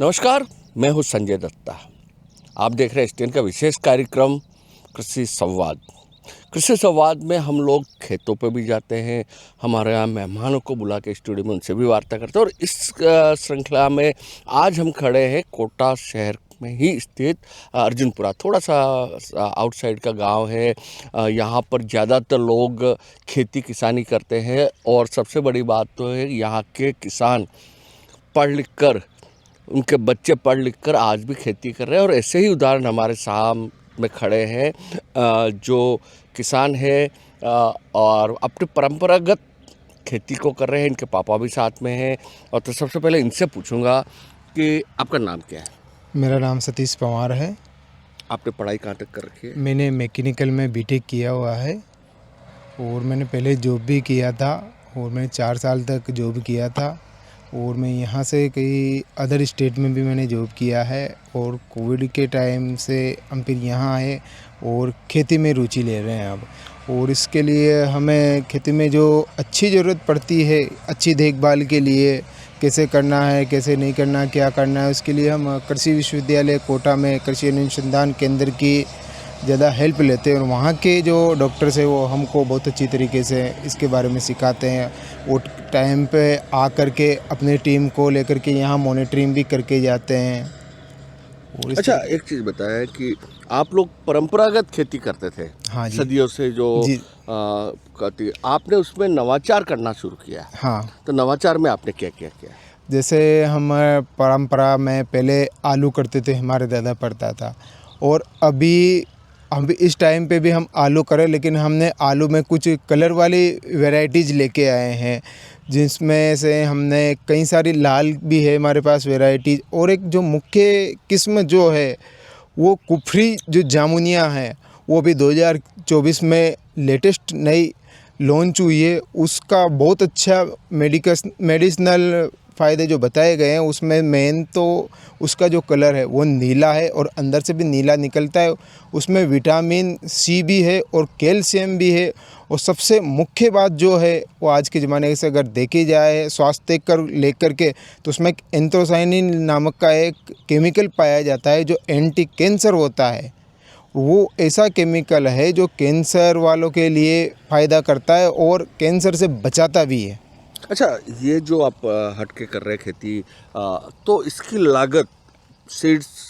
नमस्कार, मैं हूं संजय दत्ता। आप देख रहे हैं एसटीएन का विशेष कार्यक्रम कृषि संवाद। कृषि संवाद में हम लोग खेतों पे भी जाते हैं, हमारे यहाँ मेहमानों को बुला के स्टूडियो में उनसे भी वार्ता करते हैं। और इस श्रृंखला में आज हम खड़े हैं कोटा शहर में ही स्थित अर्जुनपुरा, थोड़ा सा आउटसाइड का गांव है। यहाँ पर ज़्यादातर लोग खेती किसानी करते हैं और सबसे बड़ी बात तो है यहाँ के किसान पढ़ लिख कर, उनके बच्चे पढ़ लिख कर आज भी खेती कर रहे हैं। और ऐसे ही उदाहरण हमारे सामने खड़े हैं जो किसान है और अपने परंपरागत खेती को कर रहे हैं। इनके पापा भी साथ में हैं। और तो सबसे पहले इनसे पूछूंगा कि आपका नाम क्या है? मेरा नाम सतीश पवार है। आपने पढ़ाई कहाँ तक कर रखी है? मैंने मैकेनिकल में बीटेक किया हुआ है और मैंने पहले जॉब भी किया था और मैंने 4 साल तक जॉब किया था। और मैं यहाँ से कई अदर स्टेट में भी मैंने जॉब किया है। और कोविड के टाइम से हम फिर यहाँ आए और खेती में रुचि ले रहे हैं अब। और इसके लिए हमें खेती में जो अच्छी ज़रूरत पड़ती है, अच्छी देखभाल के लिए कैसे करना है, कैसे नहीं करना, क्या करना है, उसके लिए हम कृषि विश्वविद्यालय कोटा में कृषि अनुसंधान केंद्र की ज़्यादा हेल्प लेते हैं। और वहाँ के जो डॉक्टर्स हैं वो हमको बहुत अच्छी तरीके से इसके बारे में सिखाते हैं। वो टाइम पे आ कर के अपने टीम को लेकर के यहाँ मॉनिटरिंग भी करके जाते हैं। और अच्छा, एक चीज़ बताया कि आप लोग परंपरागत खेती करते थे। हाँ जी, सदियों से जो जी, आपने उसमें नवाचार करना शुरू किया। हाँ। तो नवाचार में आपने क्या क्या किया? जैसे हम परंपरा में पहले आलू करते थे, हमारे दादा पड़ता था। और अभी हम इस टाइम पे भी हम आलू करें, लेकिन हमने आलू में कुछ कलर वाली वैरायटीज़ लेके आए हैं, जिसमें से हमने कई सारी लाल भी है हमारे पास वैरायटीज़। और एक जो मुख्य किस्म जो है वो कुफरी जो जामुनिया है, वो भी 2024 में लेटेस्ट नई लॉन्च हुई है। उसका बहुत अच्छा मेडिसिनल फ़ायदे जो बताए गए हैं, उसमें मेन तो उसका जो कलर है वो नीला है और अंदर से भी नीला निकलता है। उसमें विटामिन सी भी है और कैल्शियम भी है। और सबसे मुख्य बात जो है वो आज के ज़माने से अगर देखी जाए स्वास्थ्य कर लेकर के, तो उसमें एक एंथ्रासाइनिन नामक का एक केमिकल पाया जाता है जो एंटी कैंसर होता है। वो ऐसा केमिकल है जो कैंसर वालों के लिए फ़ायदा करता है और कैंसर से बचाता भी है। अच्छा, ये जो आप हट के कर रहे हैं खेती, तो इसकी लागत सीड्स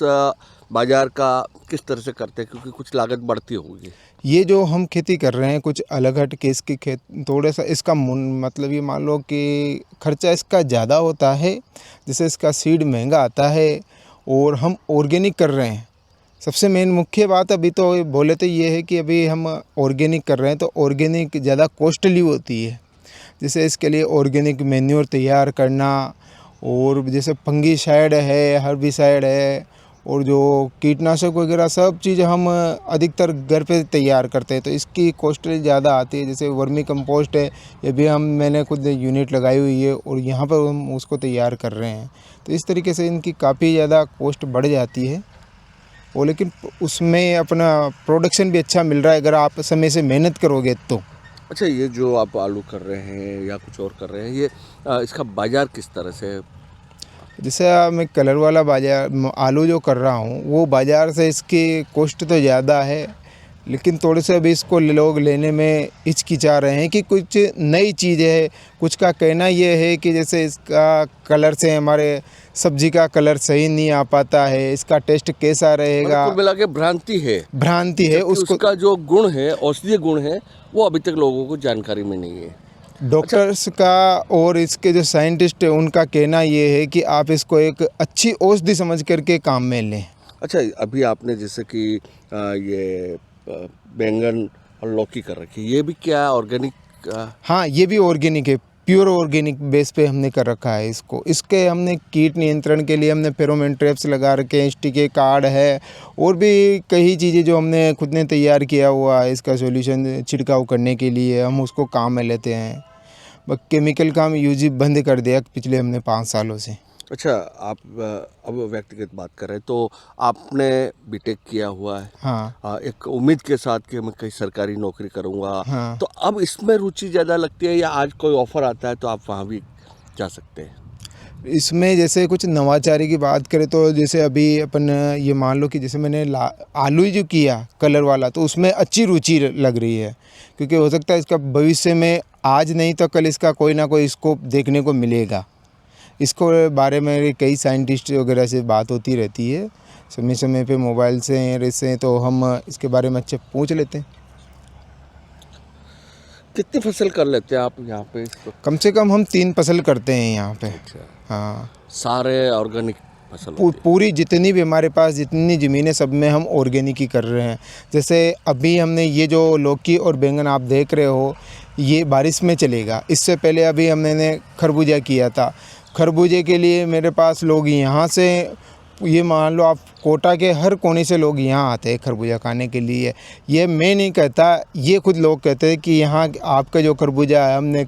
बाजार का किस तरह से करते हैं? क्योंकि कुछ लागत बढ़ती होगी। ये जो हम खेती कर रहे हैं कुछ अलग हट के इसकी खेत थोड़ा सा इसका मतलब ये मान लो कि खर्चा इसका ज़्यादा होता है। जैसे इसका सीड महंगा आता है और हम ऑर्गेनिक कर रहे हैं। सबसे मेन मुख्य बात अभी तो बोले तो ये है कि अभी हम ऑर्गेनिक कर रहे हैं तो ऑर्गेनिक ज़्यादा कॉस्टली होती है। जैसे इसके लिए ऑर्गेनिक मैन्योर तैयार करना, और जैसे फंगीसाइड है, हर्बिसाइड है, और जो कीटनाशक वगैरह सब चीज़ हम अधिकतर घर पे तैयार करते हैं, तो इसकी कॉस्ट ज़्यादा आती है। जैसे वर्मी कंपोस्ट है, ये भी मैंने खुद यूनिट लगाई हुई है और यहाँ पर हम उसको तैयार कर रहे हैं। तो इस तरीके से इनकी काफ़ी ज़्यादा कॉस्ट बढ़ जाती है। और लेकिन उसमें अपना प्रोडक्शन भी अच्छा मिल रहा है अगर आप समय से मेहनत करोगे तो। अच्छा, ये जो आप आलू कर रहे हैं या कुछ और कर रहे हैं, ये इसका बाजार किस तरह से है? जैसे मैं कलर वाला बाजार आलू जो कर रहा हूँ वो बाज़ार से इसकी कॉस्ट तो ज़्यादा है, लेकिन थोड़े से अभी इसको लोग लेने में हिचकिचा रहे हैं कि कुछ नई चीज़ है। कुछ का कहना ये है कि जैसे इसका कलर से हमारे सब्जी का कलर सही नहीं आ पाता है, इसका टेस्ट कैसा रहेगा। कुल मिला के भ्रांति है। भ्रांति है उसका जो गुण है, औषधीय गुण है, वो अभी तक लोगों को जानकारी में नहीं है। डॉक्टर्स का और इसके जो साइंटिस्ट है उनका कहना ये है कि आप इसको एक अच्छी औषधि समझ करके काम में लें। अच्छा, अभी आपने जैसे कि ये बैंगन और लौकी कर रखी है, ये भी क्या ऑर्गेनिक? हाँ, ये भी ऑर्गेनिक है, प्योर ऑर्गेनिक बेस पे हमने कर रखा है इसको। इसके हमने कीट नियंत्रण के लिए हमने फेरोमोन ट्रैप्स लगा रखे हैं, स्टिके कार्ड है, और भी कई चीज़ें जो हमने खुद ने तैयार किया हुआ है इसका सॉल्यूशन छिड़काव करने के लिए, हम उसको काम में लेते हैं। बस केमिकल का हम यूज ही बंद कर दिया पिछले हमने 5 सालों से। अच्छा, आप अब व्यक्तिगत बात कर रहे हैं तो आपने बीटेक किया हुआ है। हाँ, एक उम्मीद के साथ कि मैं कहीं सरकारी नौकरी करूँगा, हाँ। तो अब इसमें रुचि ज़्यादा लगती है या आज कोई ऑफ़र आता है तो आप वहाँ भी जा सकते हैं? इसमें जैसे कुछ नवाचारी की बात करें तो जैसे अभी अपन ये मान लो कि जैसे मैंने आलू ही जो किया कलर वाला, तो उसमें अच्छी रुचि लग रही है, क्योंकि हो सकता है इसका भविष्य में आज नहीं तो कल इसका कोई ना कोई स्कोप देखने को मिलेगा। इसको बारे में कई साइंटिस्ट वगैरह से बात होती रहती है समय समय पे, मोबाइल से तो हम इसके बारे में अच्छे पूछ लेते हैं। कितनी फसल कर लेते हैं आप यहाँ पे इस वक्त? कम से कम हम 3 फसल करते हैं यहाँ पे। अच्छा, हाँ, सारे ऑर्गेनिक फसल होती है? पूरी जितनी भी हमारे पास जितनी ज़मीनें सब में हम ऑर्गेनिक ही कर रहे हैं। जैसे अभी हमने ये जो लौकी और बैंगन आप देख रहे हो, ये बारिश में चलेगा। इससे पहले अभी हमने खरबूजा किया था। खरबूजे के लिए मेरे पास लोग यहाँ से, ये मान लो आप कोटा के हर कोने से लोग यहाँ आते हैं खरबूजा खाने के लिए। ये मैं नहीं कहता, ये खुद लोग कहते हैं कि यहाँ आपका जो खरबूजा है हमने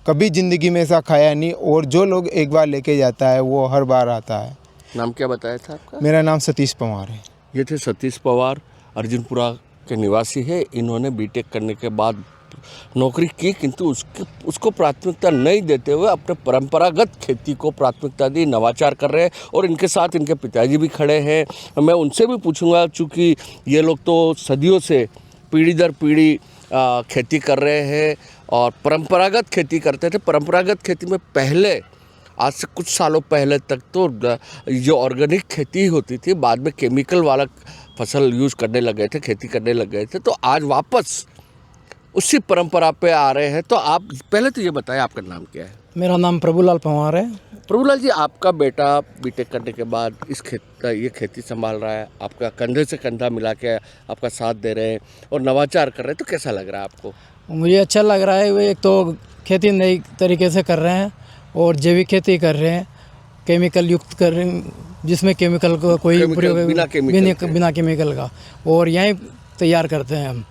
कभी ज़िंदगी में ऐसा खाया नहीं, और जो लोग एक बार लेके जाता है वो हर बार आता है। नाम क्या बताया था आपका? मेरा नाम सतीश पवार है। ये थे सतीश पवार, अर्जुनपुरा के निवासी है। इन्होंने बीटेक करने के बाद नौकरी की, किंतु उसको प्राथमिकता नहीं देते हुए अपने परंपरागत खेती को प्राथमिकता दी, नवाचार कर रहे हैं। और इनके साथ इनके पिताजी भी खड़े हैं। मैं उनसे भी पूछूंगा, चूँकि ये लोग तो सदियों से पीढ़ी दर पीढ़ी खेती कर रहे हैं और परंपरागत खेती करते थे। परंपरागत खेती में पहले, आज से कुछ सालों पहले तक तो जो ऑर्गेनिक खेती होती थी, बाद में केमिकल वाला फसल यूज़ करने लग गए थे, खेती करने लग गए थे। तो आज वापस उसी परंपरा पे आ रहे हैं। तो आप पहले तो ये बताएं, आपका नाम क्या है? मेरा नाम प्रभुलाल पवार है। प्रभुलाल जी, आपका बेटा बीटेक करने के बाद ये खेती संभाल रहा है, आपका कंधे से कंधा मिला के आपका साथ दे रहे हैं और नवाचार कर रहे हैं, तो कैसा लग रहा है आपको? मुझे अच्छा लग रहा है। वो एक तो खेती नई तरीके से कर रहे हैं और जैविक खेती कर रहे हैं, केमिकल युक्त कर रहे हैं, जिसमें केमिकल को कोई प्रयोग बिना केमिकल का, और यहीं तैयार करते हैं हम,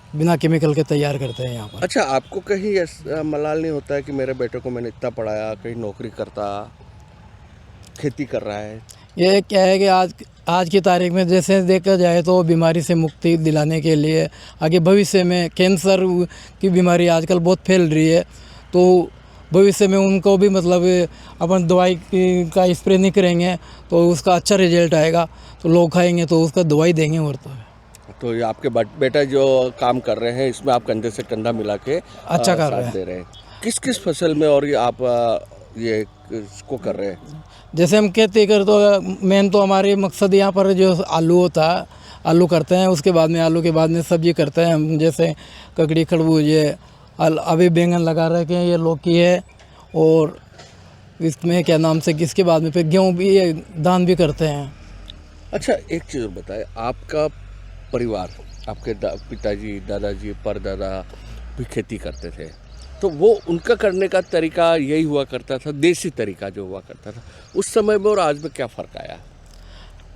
बिना केमिकल के तैयार करते हैं यहाँ पर। अच्छा, आपको कहीं ऐसा मलाल नहीं होता है कि मेरे बेटे को मैंने इतना पढ़ाया, कहीं नौकरी करता, खेती कर रहा है? ये क्या है कि आज की तारीख में जैसे देखा जाए तो बीमारी से मुक्ति दिलाने के लिए, आगे भविष्य में कैंसर की बीमारी आजकल बहुत फैल रही है, तो भविष्य में उनको भी मतलब अपन दवाई का स्प्रे नहीं करेंगे तो उसका अच्छा रिजल्ट आएगा, तो लोग खाएंगे तो उसका दवाई देंगे। और तो ये आपके बेटा जो काम कर रहे हैं, इसमें आप कंधे से कंधा मिला के अच्छा कर दे रहे हैं। किस किस फसल में और ये आप ये इसको कर रहे हैं? जैसे हम खेती कर तो मेन तो हमारे मकसद यहाँ पर जो आलू होता है, आलू करते हैं, उसके बाद में आलू के बाद में सब्जी करते हैं हम, जैसे ककड़ी, खरबूजे, अभी बैंगन लगा रखे हैं, ये लौकी है, और इसमें क्या नाम से इसके बाद में फिर गेहूँ भी, धान भी करते हैं। अच्छा, एक चीज़ बताएं, आपका परिवार, आपके पिताजी, दादाजी, परदादा भी खेती करते थे, तो वो उनका करने का तरीका यही हुआ करता था, देसी तरीका जो हुआ करता था, उस समय में और आज में क्या फ़र्क आया?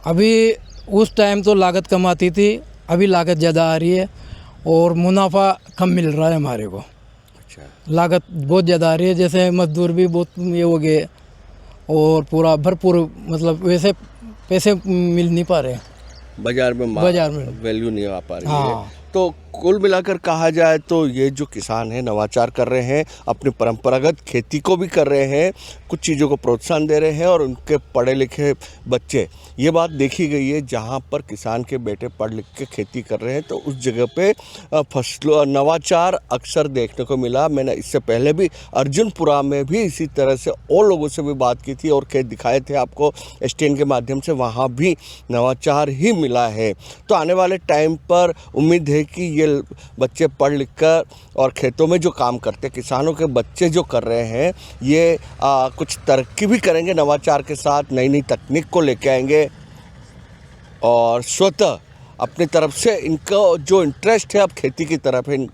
अभी उस टाइम तो लागत कम आती थी, अभी लागत ज़्यादा आ रही है और मुनाफा कम मिल रहा है हमारे को। अच्छा, लागत बहुत ज़्यादा आ रही है, जैसे मजदूर भी बहुत ये हो गए और पूरा भरपूर मतलब वैसे पैसे मिल नहीं पा रहे, बाजार में वैल्यू नहीं आ पा रही है। तो कुल मिलाकर कहा जाए तो ये जो किसान हैं नवाचार कर रहे हैं, अपनी परंपरागत खेती को भी कर रहे हैं, कुछ चीज़ों को प्रोत्साहन दे रहे हैं, और उनके पढ़े लिखे बच्चे, ये बात देखी गई है जहाँ पर किसान के बेटे पढ़ लिख के खेती कर रहे हैं तो उस जगह पे फसलों नवाचार अक्सर देखने को मिला। मैंने इससे पहले भी अर्जुनपुरा में भी इसी तरह से और लोगों से भी बात की थी और खेत दिखाए थे आपको STN के माध्यम से, वहाँ भी नवाचार ही मिला है। तो आने वाले टाइम पर उम्मीद है कि ये बच्चे पढ़ लिख कर और खेतों में जो काम करते, किसानों के बच्चे जो कर रहे हैं, ये कुछ तरक्की भी करेंगे, नवाचार के साथ नई नई तकनीक को लेके आएंगे और स्वतः अपनी तरफ से इनका जो इंटरेस्ट है अब खेती की तरफ है।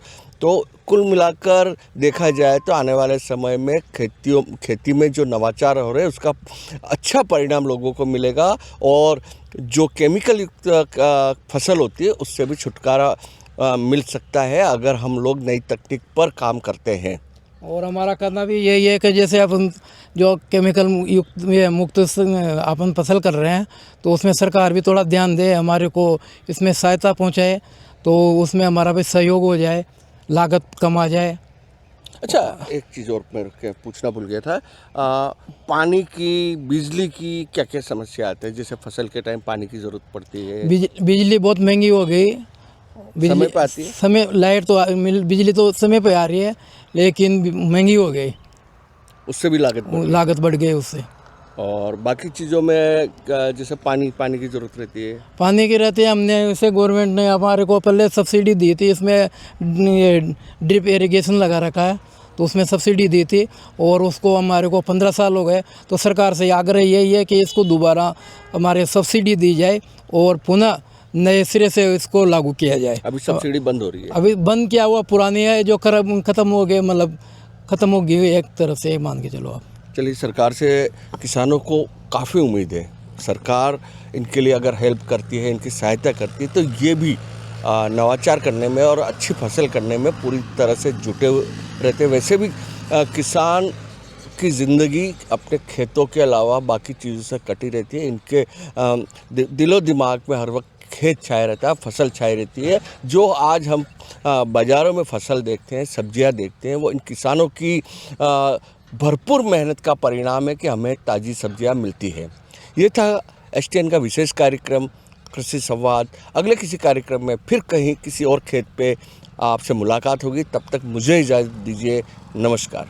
तो कुल मिलाकर देखा जाए तो आने वाले समय में खेती में जो नवाचार हो रहे हैं उसका अच्छा परिणाम लोगों को मिलेगा और जो केमिकल युक्त फसल होती है उससे भी छुटकारा मिल सकता है अगर हम लोग नई तकनीक पर काम करते हैं। और हमारा करना भी यही है कि जैसे अपन जो केमिकल युक्त मुक्त अपन फसल कर रहे हैं तो उसमें सरकार भी थोड़ा ध्यान दे, हमारे को इसमें सहायता पहुंचाए, तो उसमें हमारा भी सहयोग हो जाए, लागत कम आ जाए, अच्छा, एक चीज़ और मैं पूछना भूल गया था। पानी की, बिजली की क्या क्या समस्या आती है? जैसे फसल के टाइम पानी की ज़रूरत पड़ती है, बिजली बहुत महंगी हो गई। समय पे आती है? समय लाइट तो बिजली तो समय पे आ रही है, लेकिन महंगी हो गई, उससे भी लागत बढ़ लागत बढ़ गई उससे। और बाकी चीज़ों में जैसे पानी की ज़रूरत रहती है। पानी की रहती है, हमने इसे गवर्नमेंट ने हमारे को पहले सब्सिडी दी थी, इसमें ड्रिप इरिगेशन लगा रखा है, तो उसमें सब्सिडी दी थी और उसको हमारे को 15 साल हो गए। तो सरकार से आग्रह यही है कि इसको दोबारा हमारे सब्सिडी दी जाए और पुनः नए सिरे से इसको लागू किया जाए। अभी सब्सिडी बंद हो रही है। अभी बंद किया हुआ, पुरानी है जो ख़त्म हो गए, मतलब ख़त्म हो गई एक तरह से मान के चलो आप। चलिए, सरकार से किसानों को काफ़ी उम्मीद है। सरकार इनके लिए अगर हेल्प करती है, इनकी सहायता करती है, तो ये भी नवाचार करने में और अच्छी फसल करने में पूरी तरह से जुटे रहते हैं। वैसे भी किसान की ज़िंदगी अपने खेतों के अलावा बाकी चीज़ों से कटी रहती है। इनके दिलो दिमाग में हर वक्त खेत छाया रहता है, फसल छाई रहती है। जो आज हम बाज़ारों में फसल देखते हैं, सब्जियां देखते हैं, वो इन किसानों की भरपूर मेहनत का परिणाम है कि हमें ताज़ी सब्जियां मिलती है। ये था एसटीएन का विशेष कार्यक्रम कृषि संवाद। अगले किसी कार्यक्रम में फिर कहीं किसी और खेत पे आपसे मुलाकात होगी। तब तक मुझे इजाज़त दीजिए। नमस्कार।